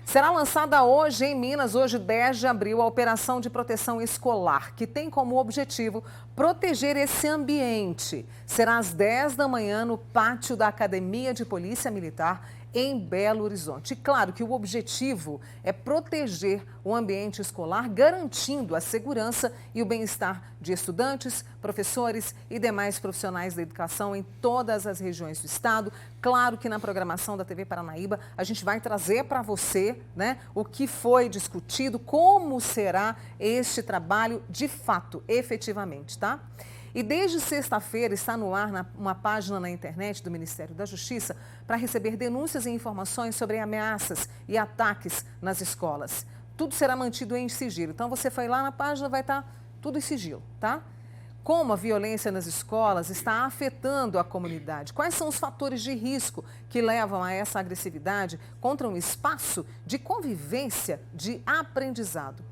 Será lançada hoje em Minas, hoje 10 de abril, a Operação de Proteção Escolar, que tem como objetivo proteger esse ambiente. Será às 10 da manhã no pátio da Academia de Polícia Militar, em Belo Horizonte. E claro que o objetivo é proteger o ambiente escolar, garantindo a segurança e o bem-estar de estudantes, professores e demais profissionais da educação em todas as regiões do estado. Claro que na programação da TV Paranaíba a gente vai trazer para você, né, o que foi discutido, como será este trabalho de fato, efetivamente, tá? E desde sexta-feira está no ar uma página na internet do Ministério da Justiça para receber denúncias e informações sobre ameaças e ataques nas escolas. Tudo será mantido em sigilo. Então você foi lá na página, vai estar tudo em sigilo, tá? Como a violência nas escolas está afetando a comunidade? Quais são os fatores de risco que levam a essa agressividade contra um espaço de convivência, de aprendizado?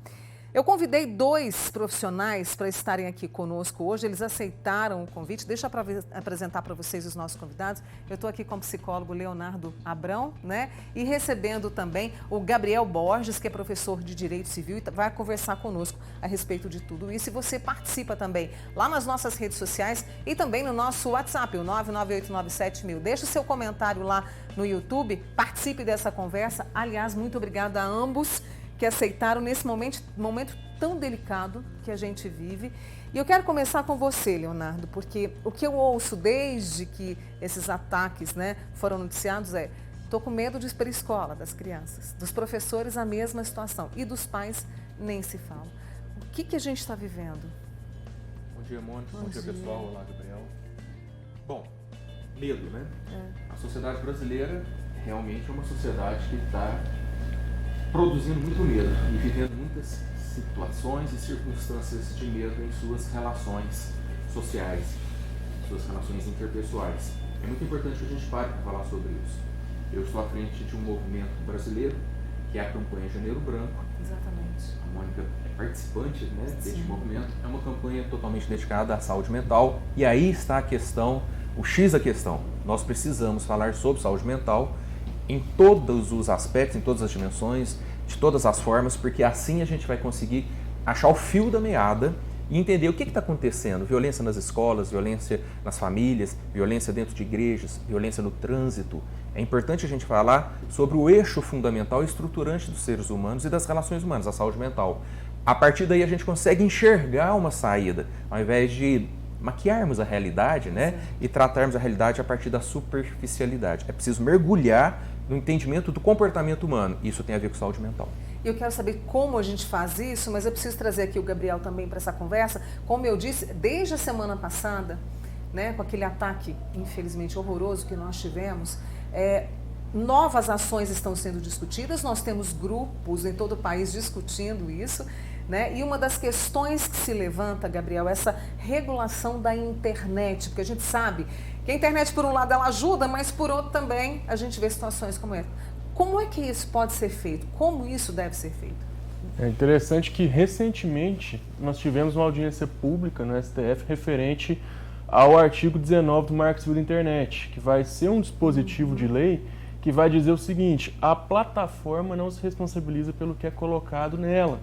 Eu convidei 2 profissionais para estarem aqui conosco hoje, eles aceitaram o convite. Deixa eu apresentar para vocês os nossos convidados. Eu estou aqui com o psicólogo Leonardo Abrão, né? E recebendo também o Gabriel Borges, que é professor de Direito Civil e vai conversar conosco a respeito de tudo isso. E você participa também lá nas nossas redes sociais e também no nosso WhatsApp, o 99897.000. Deixa o seu comentário lá no YouTube, participe dessa conversa. Aliás, muito obrigada a ambos que aceitaram nesse momento tão delicado que a gente vive. E eu quero começar com você, Leonardo, porque o que eu ouço desde que esses ataques, né, foram noticiados é: estou com medo de ir para a escola das crianças, dos professores a mesma situação e dos pais nem se fala. O que a gente está vivendo? Bom dia, Mônica. Bom dia, pessoal. Olá, Gabriel. Bom, medo, né? A sociedade brasileira realmente é uma sociedade que está produzindo muito medo e vivendo muitas situações e circunstâncias de medo em suas relações sociais, suas relações interpessoais. É muito importante que a gente pare para falar sobre isso. Eu estou à frente de um movimento brasileiro, que é a campanha Janeiro Branco. Exatamente. A Mônica é participante, né, deste movimento. É uma campanha totalmente dedicada à saúde mental. E aí está a questão, o X da questão. Nós precisamos falar sobre saúde mental em todos os aspectos, em todas as dimensões, de todas as formas, porque assim a gente vai conseguir achar o fio da meada e entender o que está acontecendo. Violência nas escolas, violência nas famílias, violência dentro de igrejas, violência no trânsito. É importante a gente falar sobre o eixo fundamental e estruturante dos seres humanos e das relações humanas, a saúde mental. A partir daí a gente consegue enxergar uma saída, ao invés de maquiarmos a realidade, né, e tratarmos a realidade a partir da superficialidade. É preciso mergulhar no entendimento do comportamento humano. Isso tem a ver com saúde mental. Eu quero saber como a gente faz isso, mas eu preciso trazer aqui o Gabriel também para essa conversa. Como eu disse, desde a semana passada, né, com aquele ataque, infelizmente, horroroso que nós tivemos, novas ações estão sendo discutidas. Nós temos grupos em todo o país discutindo isso, né? E uma das questões que se levanta, Gabriel, é essa regulação da internet, porque a gente sabe que a internet, por um lado, ela ajuda, mas por outro também a gente vê situações como essa. Como é que isso pode ser feito? Como isso deve ser feito? É interessante que, recentemente, nós tivemos uma audiência pública no STF referente ao artigo 19 do Marco Civil da Internet, que vai ser um dispositivo de lei que vai dizer o seguinte: a plataforma não se responsabiliza pelo que é colocado nela.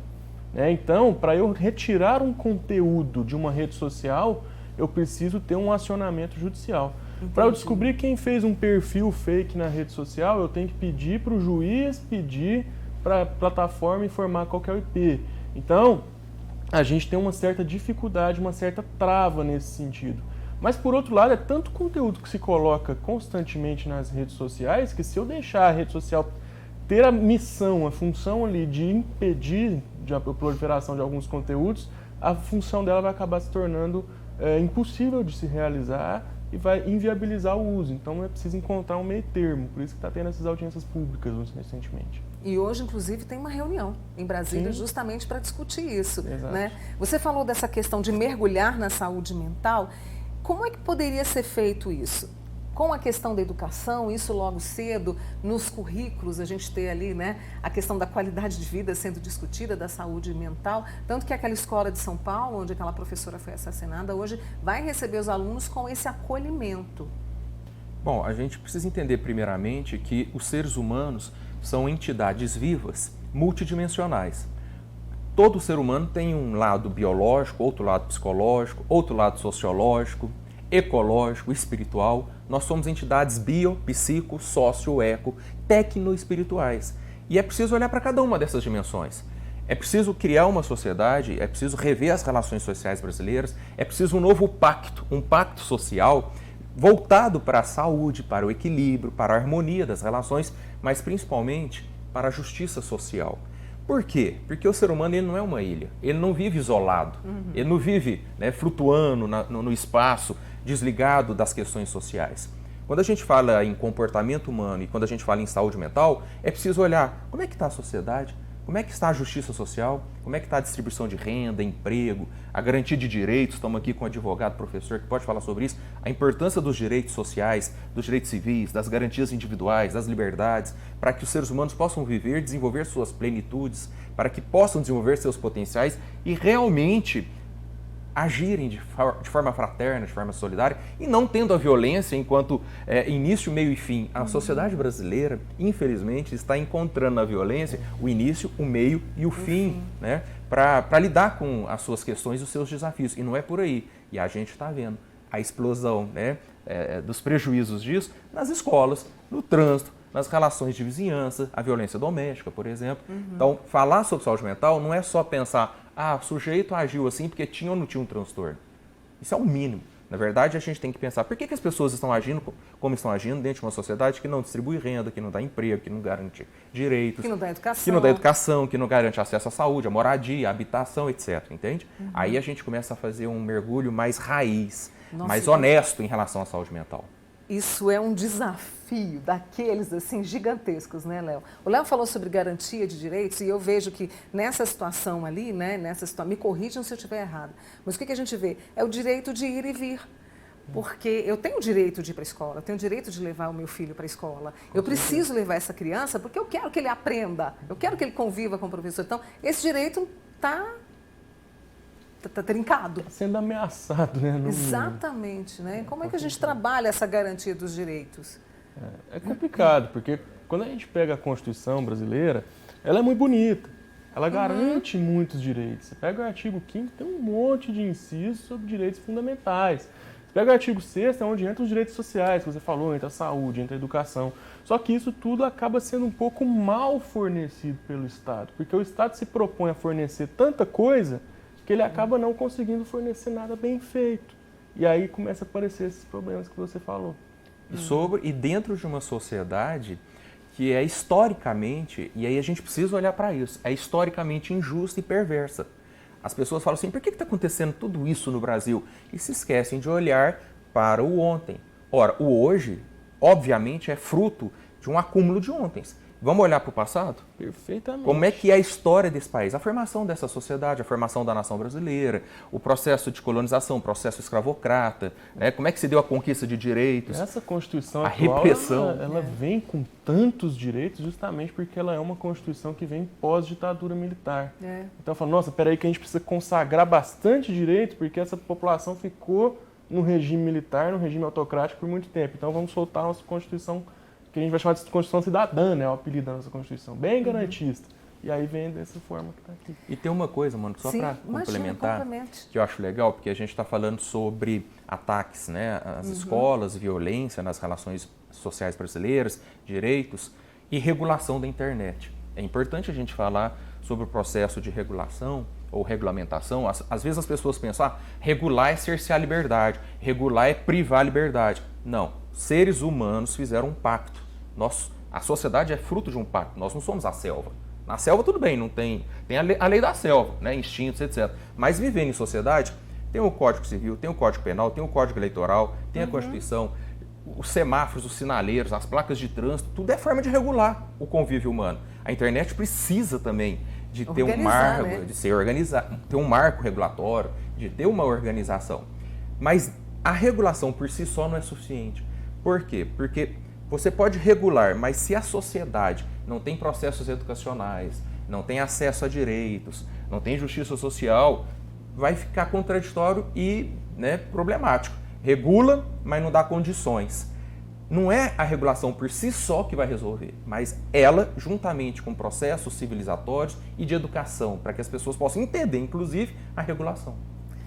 Então, para eu retirar um conteúdo de uma rede social, eu preciso ter um acionamento judicial. Para eu descobrir quem fez um perfil fake na rede social, eu tenho que pedir para o juiz, pedir para a plataforma informar qual que é o IP. Então, a gente tem uma certa dificuldade, uma certa trava nesse sentido. Mas, por outro lado, é tanto conteúdo que se coloca constantemente nas redes sociais que, se eu deixar a rede social ter a missão, a função ali de impedir a proliferação de alguns conteúdos, a função dela vai acabar se tornando impossível de se realizar e vai inviabilizar o uso. Então é preciso encontrar um meio termo, por isso que está tendo essas audiências públicas recentemente. E hoje, inclusive, tem uma reunião em Brasília justamente para discutir isso. Exato. Né? Você falou dessa questão de mergulhar na saúde mental. Como é que poderia ser feito isso? Com a questão da educação, isso logo cedo, nos currículos, a gente ter ali, né, a questão da qualidade de vida sendo discutida, da saúde mental, tanto que aquela escola de São Paulo, onde aquela professora foi assassinada, hoje vai receber os alunos com esse acolhimento. Bom, a gente precisa entender primeiramente que os seres humanos são entidades vivas, multidimensionais. Todo ser humano tem um lado biológico, outro lado psicológico, outro lado sociológico, ecológico, espiritual. Nós somos entidades bio, psico, sócio, eco, tecno-espirituais. E é preciso olhar para cada uma dessas dimensões. É preciso criar uma sociedade, é preciso rever as relações sociais brasileiras, é preciso um novo pacto, um pacto social voltado para a saúde, para o equilíbrio, para a harmonia das relações, mas principalmente para a justiça social. Por quê? Porque o ser humano ele não é uma ilha, ele não vive isolado, ele não vive, né, flutuando no espaço, desligado das questões sociais. Quando a gente fala em comportamento humano e quando a gente fala em saúde mental, é preciso olhar como é que está a sociedade, como é que está a justiça social, como é que está a distribuição de renda, emprego, a garantia de direitos. Estamos aqui com um advogado, professor, que pode falar sobre isso, a importância dos direitos sociais, dos direitos civis, das garantias individuais, das liberdades, para que os seres humanos possam viver, desenvolver suas plenitudes, para que possam desenvolver seus potenciais e realmente agirem de forma fraterna, de forma solidária e não tendo a violência enquanto início, meio e fim. A sociedade brasileira, infelizmente, está encontrando na violência o início, o meio e o fim, né, para lidar com as suas questões e os seus desafios. E não é por aí. E a gente está vendo a explosão, né, dos prejuízos disso nas escolas, no trânsito, nas relações de vizinhança, a violência doméstica, por exemplo. Então, falar sobre saúde mental não é só pensar o sujeito agiu assim porque tinha ou não tinha um transtorno. Isso é o mínimo. Na verdade, a gente tem que pensar por que as pessoas estão agindo como estão agindo dentro de uma sociedade que não distribui renda, que não dá emprego, que não garante direitos, que não dá educação, que não garante acesso à saúde, à moradia, à habitação, etc. Entende? Aí a gente começa a fazer um mergulho mais raiz, mais honesto em relação à saúde mental. Isso é um desafio daqueles, assim, gigantescos, né, Léo? O Léo falou sobre garantia de direitos e eu vejo que nessa situação ali, né, me corrijam se eu estiver errado, mas o que a gente vê? É o direito de ir e vir. Porque eu tenho o direito de ir para a escola, eu tenho o direito de levar o meu filho para a escola. Eu preciso levar essa criança porque eu quero que ele aprenda, eu quero que ele conviva com o professor. Então, esse direito está trincado. Está sendo ameaçado, né? Exatamente, né? Como é que a gente trabalha essa garantia dos direitos? É complicado, porque quando a gente pega a Constituição brasileira, ela é muito bonita. Ela garante muitos direitos. Você pega o artigo 5º, tem um monte de incisos sobre direitos fundamentais. Você pega o artigo 6º, é onde entram os direitos sociais, que você falou, entra a saúde, entra a educação. Só que isso tudo acaba sendo um pouco mal fornecido pelo Estado, porque o Estado se propõe a fornecer tanta coisa que ele acaba não conseguindo fornecer nada bem feito. E aí começa a aparecer esses problemas que você falou. E dentro de uma sociedade que é historicamente, e aí a gente precisa olhar para isso, é historicamente injusta e perversa. As pessoas falam assim, por que está acontecendo tudo isso no Brasil? E se esquecem de olhar para o ontem. Ora, o hoje, obviamente, é fruto de um acúmulo de ontens. Vamos olhar para o passado? Perfeitamente. Como é que é a história desse país? A formação dessa sociedade, a formação da nação brasileira, o processo de colonização, o processo escravocrata, né? Como é que se deu a conquista de direitos? Essa Constituição a atual, repressão. Ela vem com tantos direitos justamente porque ela é uma Constituição que vem pós-ditadura militar. Então eu falo, nossa, peraí que a gente precisa consagrar bastante direito porque essa população ficou no regime militar, no regime autocrático por muito tempo. Então vamos soltar a nossa Constituição que a gente vai chamar de Constituição Cidadã, né? O apelido da nossa Constituição, bem garantista. E aí vem dessa forma que está aqui. E tem uma coisa, mano, só para complementar, que eu acho legal, porque a gente está falando sobre ataques, né? Às escolas, violência nas relações sociais brasileiras, direitos e regulação da internet. É importante a gente falar sobre o processo de regulação ou regulamentação. Às vezes as pessoas pensam, regular é cercear a liberdade, regular é privar a liberdade. Não, seres humanos fizeram um pacto. A sociedade é fruto de um pacto, nós não somos a selva. Na selva tudo bem, não tem a lei da selva, né, instintos, etc. Mas vivendo em sociedade, tem o Código Civil, tem o Código Penal, tem o Código Eleitoral, tem a Constituição, os semáforos, os sinaleiros, as placas de trânsito, tudo é forma de regular o convívio humano. A internet precisa também de ter um marco, né? De ser organizado, ter um marco regulatório, de ter uma organização. Mas a regulação por si só não é suficiente. Por quê? Porque você pode regular, mas se a sociedade não tem processos educacionais, não tem acesso a direitos, não tem justiça social, vai ficar contraditório e, né, problemático. Regula, mas não dá condições. não é a regulação por si só que vai resolver, mas ela, juntamente com processos civilizatórios e de educação, para que as pessoas possam entender, inclusive, a regulação.